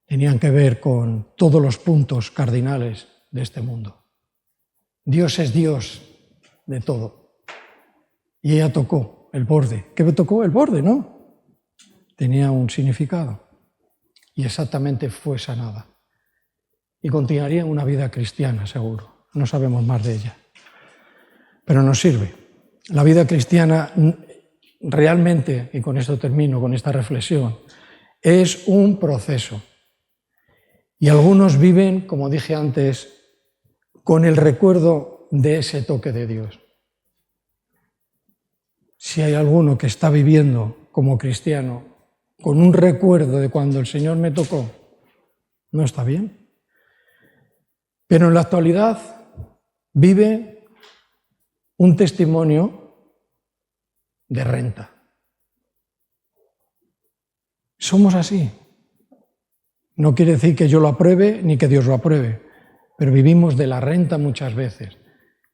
tenían que ver con todos los puntos cardinales de este mundo. Dios es Dios de todo. Y ella tocó el borde. ¿Qué tocó? El borde, ¿no? Tenía un significado. Y exactamente fue sanada. Y continuaría una vida cristiana, seguro. No sabemos más de ella. Pero nos sirve. La vida cristiana realmente, y con esto termino, con esta reflexión, es un proceso. Y algunos viven, como dije antes, con el recuerdo de ese toque de Dios. Si hay alguno que está viviendo como cristiano con un recuerdo de cuando el Señor me tocó, no está bien. Pero en la actualidad vive un testimonio de renta. Somos así. No quiere decir que yo lo apruebe ni que Dios lo apruebe, pero vivimos de la renta muchas veces,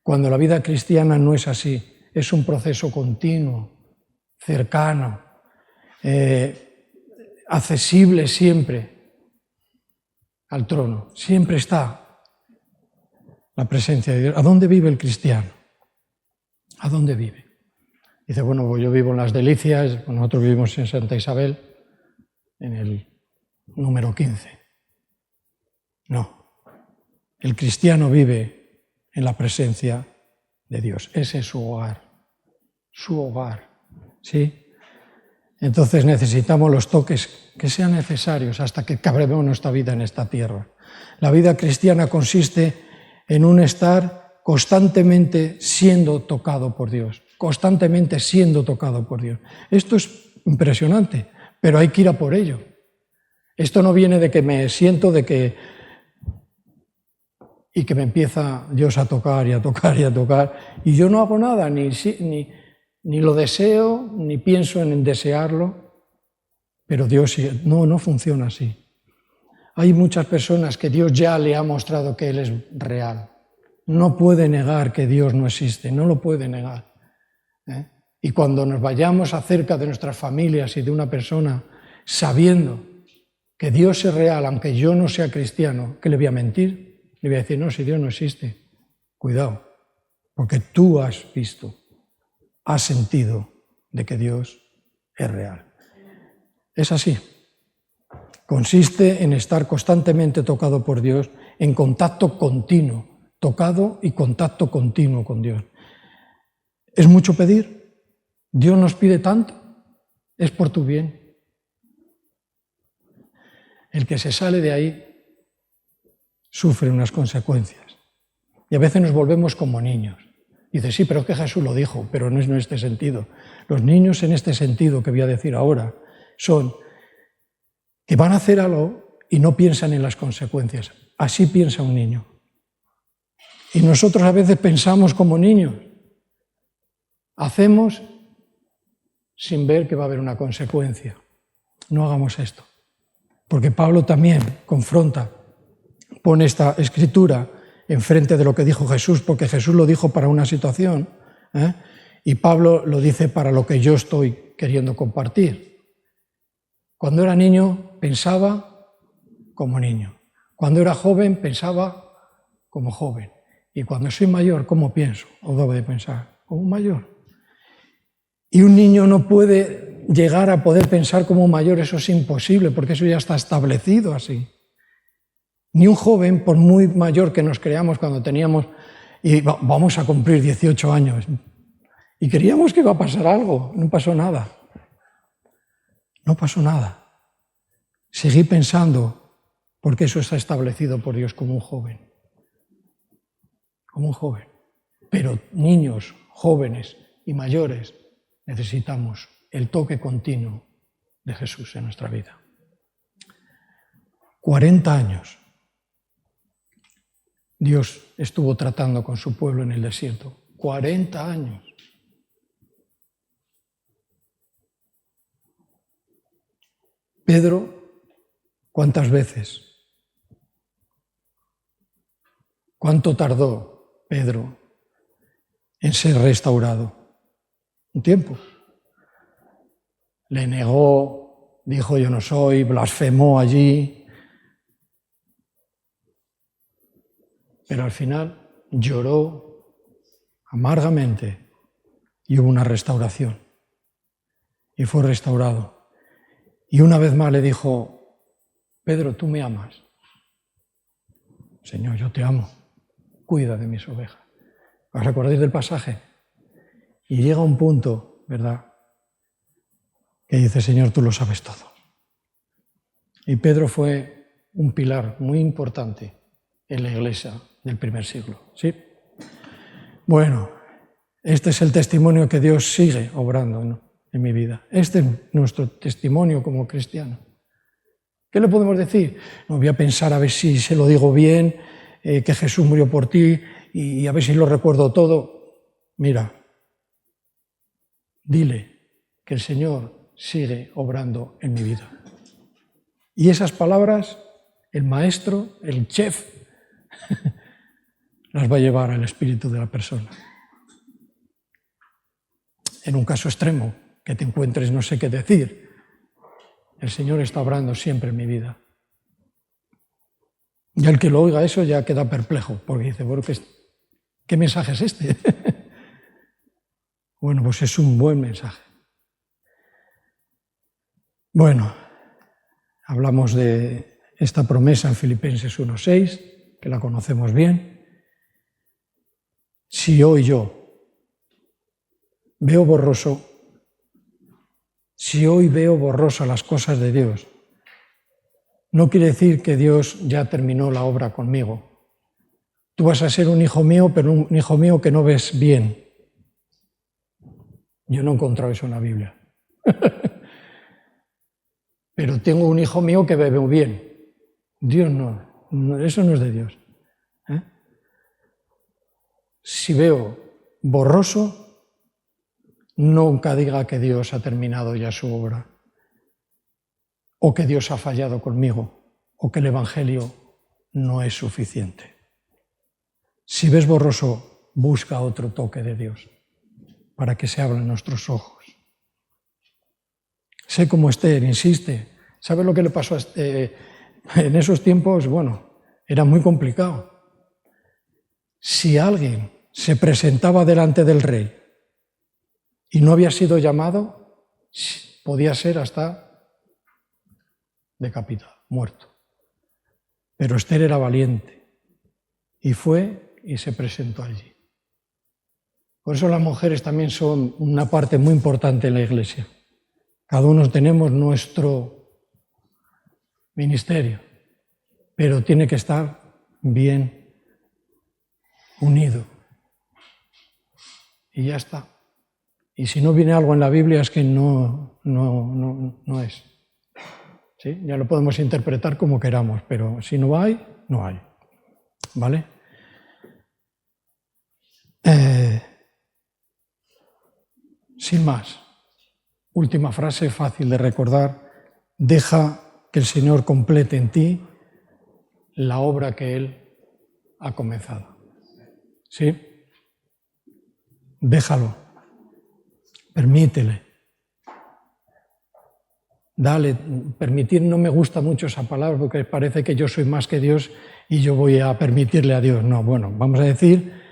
cuando la vida cristiana no es así. Es un proceso continuo, cercano, accesible siempre al trono. Siempre está la presencia de Dios. ¿A dónde vive el cristiano? ¿A dónde vive? Dice, bueno, pues yo vivo en Las Delicias, nosotros vivimos en Santa Isabel, en el número 15. No, el cristiano vive en la presencia de Dios. Ese es su hogar, ¿sí? Entonces necesitamos los toques que sean necesarios hasta que acabemos nuestra vida en esta tierra. La vida cristiana consiste en un estar constantemente siendo tocado por Dios, constantemente siendo tocado por Dios. Esto es impresionante, pero hay que ir a por ello. Esto no viene de que me siento y que me empieza Dios a tocar y a tocar y a tocar, y yo no hago nada, ni lo deseo, ni pienso en desearlo, pero Dios sigue. No funciona así. Hay muchas personas que Dios ya le ha mostrado que Él es real. No puede negar que Dios no existe, no lo puede negar. Y cuando nos vayamos acerca de nuestras familias y de una persona, sabiendo que Dios es real, aunque yo no sea cristiano, ¿qué le voy a mentir? Le voy a decir, no, si Dios no existe, cuidado, porque tú has visto, has sentido de que Dios es real. Es así. Consiste en estar constantemente tocado por Dios, en contacto continuo, tocado y contacto continuo con Dios. ¿Es mucho pedir? ¿Dios nos pide tanto? Es por tu bien. El que se sale de ahí sufre unas consecuencias. Y a veces nos volvemos como niños. Dice, sí, pero es que Jesús lo dijo, pero no es en este sentido. Los niños en este sentido que voy a decir ahora son que van a hacer algo y no piensan en las consecuencias. Así piensa un niño. Y nosotros a veces pensamos como niños. Hacemos sin ver que va a haber una consecuencia. No hagamos esto. Porque Pablo también confronta, pone esta escritura enfrente de lo que dijo Jesús, porque Jesús lo dijo para una situación, y Pablo lo dice para lo que yo estoy queriendo compartir. Cuando era niño pensaba como niño. Cuando era joven pensaba como joven. Y cuando soy mayor, ¿cómo pienso? ¿O debo de pensar? Como mayor. Y un niño no puede llegar a poder pensar como mayor, eso es imposible, porque eso ya está establecido así. Ni un joven, por muy mayor que nos creamos cuando teníamos, y vamos a cumplir 18 años, y creíamos que iba a pasar algo, no pasó nada. No pasó nada. Seguí pensando, porque eso está establecido por Dios como un joven. Como un joven. Pero niños, jóvenes y mayores necesitamos el toque continuo de Jesús en nuestra vida. 40 años Dios estuvo tratando con su pueblo en el desierto. 40 años. Pedro, ¿cuántas veces? ¿Cuánto tardó Pedro en ser restaurado? Un tiempo. Le negó, dijo yo no soy, blasfemó allí. pero al final lloró amargamente y hubo una restauración. Y fue restaurado. Y una vez más le dijo, Pedro, tú me amas. Señor, yo te amo. Cuida de mis ovejas. ¿Os acordáis del pasaje? Y llega un punto, ¿verdad?, que dice, Señor, tú lo sabes todo. Y Pedro fue un pilar muy importante en la iglesia del primer siglo. ¿Sí? Bueno, este es el testimonio que Dios sigue obrando, ¿no?, en mi vida. Este es nuestro testimonio como cristiano. ¿Qué le podemos decir? No voy a pensar a ver si se lo digo bien, que Jesús murió por ti y a ver si lo recuerdo todo. Mira, dile que el Señor sigue obrando en mi vida. Y esas palabras, el maestro, el chef, las va a llevar al espíritu de la persona. En un caso extremo, que te encuentres no sé qué decir, el Señor está obrando siempre en mi vida. Y el que lo oiga eso ya queda perplejo, porque dice, bueno, ¿qué mensaje es este? Bueno, pues es un buen mensaje. Bueno, hablamos de esta promesa en Filipenses 1:6, que la conocemos bien. Si hoy yo veo borroso, si hoy veo borroso las cosas de Dios, no quiere decir que Dios ya terminó la obra conmigo. Tú vas a ser un hijo mío, pero un hijo mío que no ves bien. Yo no he encontrado eso en la Biblia. Pero tengo un hijo mío que ve bien. Dios no, eso no es de Dios. Si veo borroso, nunca diga que Dios ha terminado ya su obra, o que Dios ha fallado conmigo, o que el Evangelio no es suficiente. Si ves borroso, busca otro toque de Dios para que se abran nuestros ojos. Sé cómo Esther insiste. ¿Sabe lo que le pasó a Esther? En esos tiempos? Bueno, era muy complicado. Si alguien se presentaba delante del rey y no había sido llamado, podía ser hasta decapitado, muerto. Pero Esther era valiente y fue y se presentó allí. Por eso las mujeres también son una parte muy importante en la iglesia. Cada uno tenemos nuestro ministerio, pero tiene que estar bien unido. Y ya está. Y si no viene algo en la Biblia es que no es. ¿Sí? Ya lo podemos interpretar como queramos, pero si no hay, no hay. ¿Vale? Sin más. Última frase, fácil de recordar. Deja que el Señor complete en ti la obra que Él ha comenzado. ¿Sí? Déjalo. Permítele. Dale. Permitir, no me gusta mucho esa palabra porque parece que yo soy más que Dios y yo voy a permitirle a Dios. No, bueno, vamos a decir,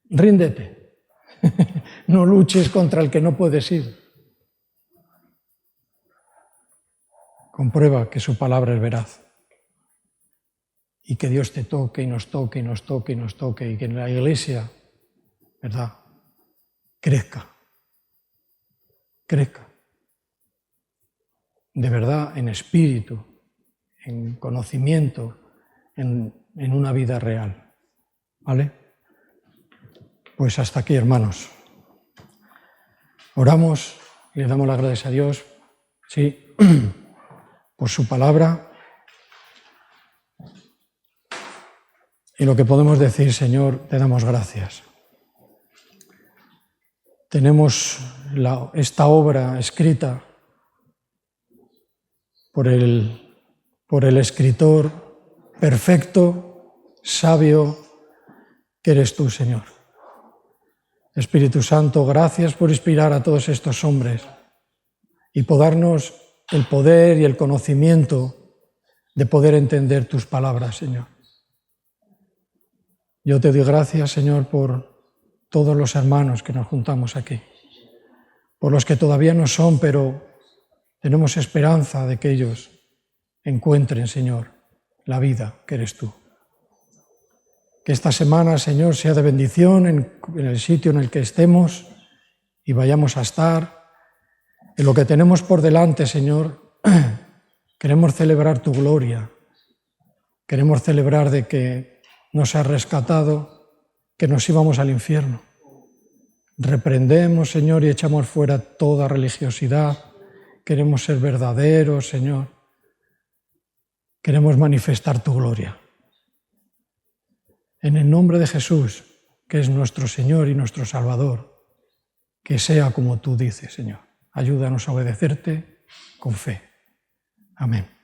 ríndete. No luches contra el que no puedes ir. Comprueba que su palabra es veraz. Y que Dios te toque y nos toque y nos toque y nos toque y que en la iglesia, ¿verdad?, crezca. Crezca. De verdad, en espíritu, en conocimiento, en una vida real. ¿Vale? Pues hasta aquí, hermanos. Oramos y le damos las gracias a Dios, sí, por su palabra. Y lo que podemos decir, Señor, te damos gracias. Tenemos esta obra escrita por el escritor perfecto, sabio, que eres tú, Señor. Espíritu Santo, gracias por inspirar a todos estos hombres y por darnos el poder y el conocimiento de poder entender tus palabras, Señor. Yo te doy gracias, Señor, por todos los hermanos que nos juntamos aquí, por los que todavía no son, pero tenemos esperanza de que ellos encuentren, Señor, la vida que eres tú. Que esta semana, Señor, sea de bendición en el sitio en el que estemos y vayamos a estar. En lo que tenemos por delante, Señor, queremos celebrar tu gloria. Queremos celebrar de que nos has rescatado, que nos íbamos al infierno. Reprendemos, Señor, y echamos fuera toda religiosidad. Queremos ser verdaderos, Señor. Queremos manifestar tu gloria. En el nombre de Jesús, que es nuestro Señor y nuestro Salvador, que sea como tú dices, Señor. Ayúdanos a obedecerte con fe. Amén.